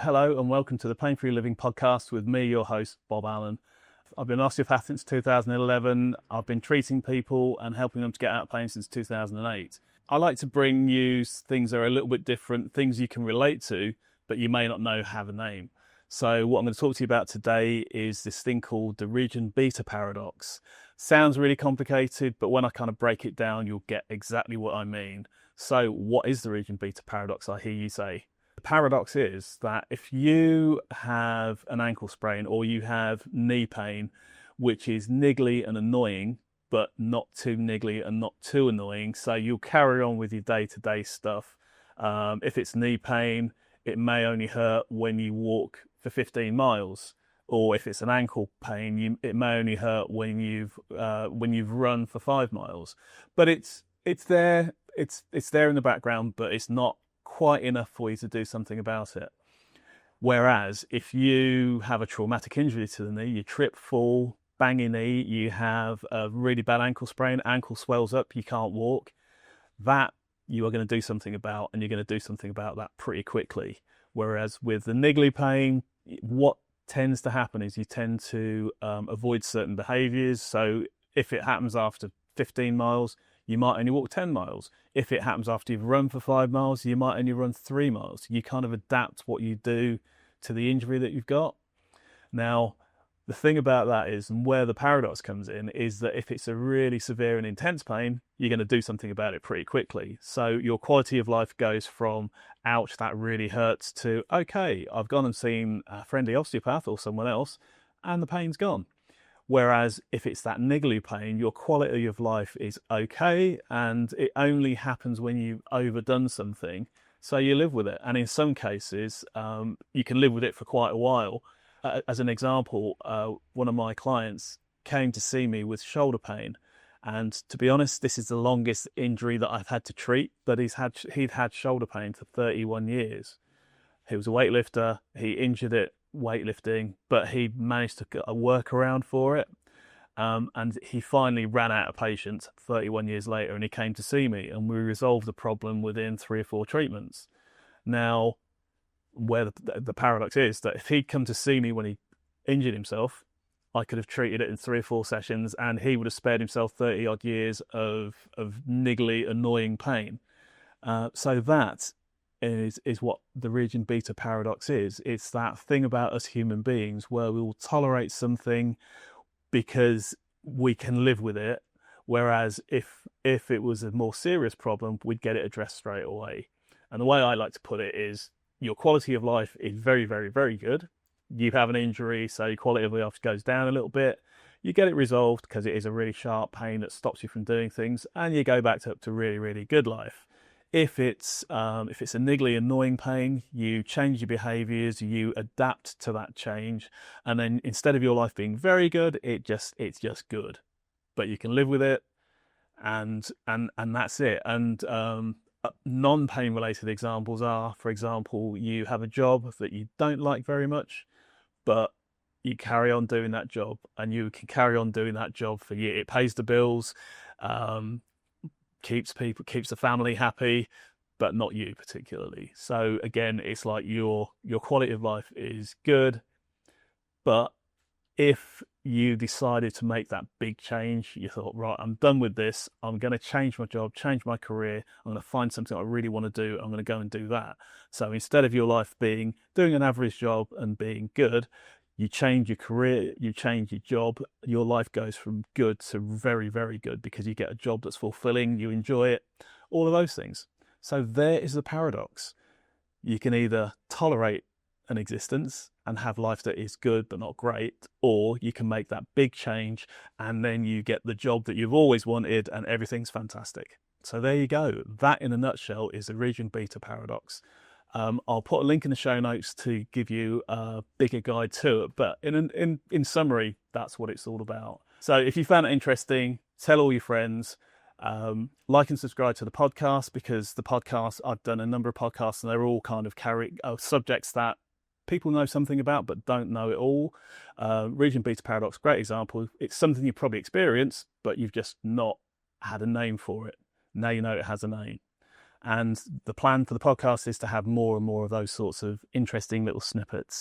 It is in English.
Hello and welcome to the Pain Free Living podcast with me, your host, Bob Allen. I've been an osteopath since 2011. I've been treating people and helping them to get out of pain since 2008. I like to bring you things that are a little bit different, things you can relate to, but you may not know have a name. So what I'm going to talk to you about today is this thing called the region beta paradox. Sounds really complicated, but when I kind of break it down, you'll get exactly what I mean. So what is the region beta paradox, I hear you say? The paradox is that if you have an ankle sprain or you have knee pain, which is niggly and annoying, but not too niggly and not too annoying, so you'll carry on with your day-to-day stuff. If it's knee pain, it may only hurt when you walk for 15 miles, or if it's an ankle pain, it may only hurt when you've run for 5 miles. But it's there, it's there in the background, but it's not quite enough for you to do something about it. Whereas if you have a traumatic injury to the knee, you trip, fall, bang your knee, you have a really bad ankle sprain, ankle swells up, you can't walk, that you are going to do something about, and you're going to do something about that pretty quickly. Whereas with the niggly pain, what tends to happen is you tend to avoid certain behaviours. So if it happens after 15 miles, you might only walk 10 miles. If it happens after you've run for 5 miles, you might only run 3 miles. You kind of adapt what you do to the injury that you've got. Now, the thing about that is, and where the paradox comes in, is that if it's a really severe and intense pain, you're going to do something about it pretty quickly. So your quality of life goes from, ouch, that really hurts, to, okay, I've gone and seen a friendly osteopath or someone else, and the pain's gone. Whereas if it's that niggly pain, your quality of life is okay, and it only happens when you've overdone something. So you live with it. And in some cases, you can live with it for quite a while. As an example, one of my clients came to see me with shoulder pain. And to be honest, this is the longest injury that I've had to treat, but he'd had shoulder pain for 31 years. He was a weightlifter. He injured it weightlifting, but he managed to get a workaround for it. And he finally ran out of patience 31 years later, and he came to see me, and we resolved the problem within 3 or 4 treatments. Now, where the paradox is that if he'd come to see me when he injured himself, I could have treated it in 3 or 4 sessions, and he would have spared himself 30 odd years of niggly, annoying pain. So that is what the region beta paradox is. It's that thing about us human beings where we will tolerate something because we can live with it, whereas if it was a more serious problem, we'd get it addressed straight away. And the way I like to put it is, your quality of life is very, very, very good. You have an injury, so your quality of life goes down a little bit. You get it resolved because it is a really sharp pain that stops you from doing things, and you go back to really, really good life. If it's a niggly, annoying pain, you change your behaviours, you adapt to that change, and then instead of your life being very good, it's just good. But you can live with it, and that's it. And non-pain related examples are, for example, you have a job that you don't like very much, but you carry on doing that job, and you can carry on doing that job for years. It pays the bills. Keeps the family happy, but not you particularly. So again, it's like your quality of life is good, but if you decided to make that big change, you thought, right, I'm done with this, I'm going to change my job, change my career, I'm going to find something I really want to do, I'm going to go and do that. So instead of your life being doing an average job and being good, you change your career, you change your job, your life goes from good to very, very good because you get a job that's fulfilling, you enjoy it, all of those things. So there is the paradox. You can either tolerate an existence and have life that is good but not great, or you can make that big change and then you get the job that you've always wanted and everything's fantastic. So there you go. That in a nutshell is the region beta paradox. I'll put a link in the show notes to give you a bigger guide to it. But in summary, that's what it's all about. So if you found it interesting, tell all your friends. Like and subscribe to the podcast, because the podcast, I've done a number of podcasts and they're all kind of carry subjects that people know something about but don't know it all. Region beta paradox, great example. It's something you probably experienced, but you've just not had a name for it. Now you know it has a name. And the plan for the podcast is to have more and more of those sorts of interesting little snippets.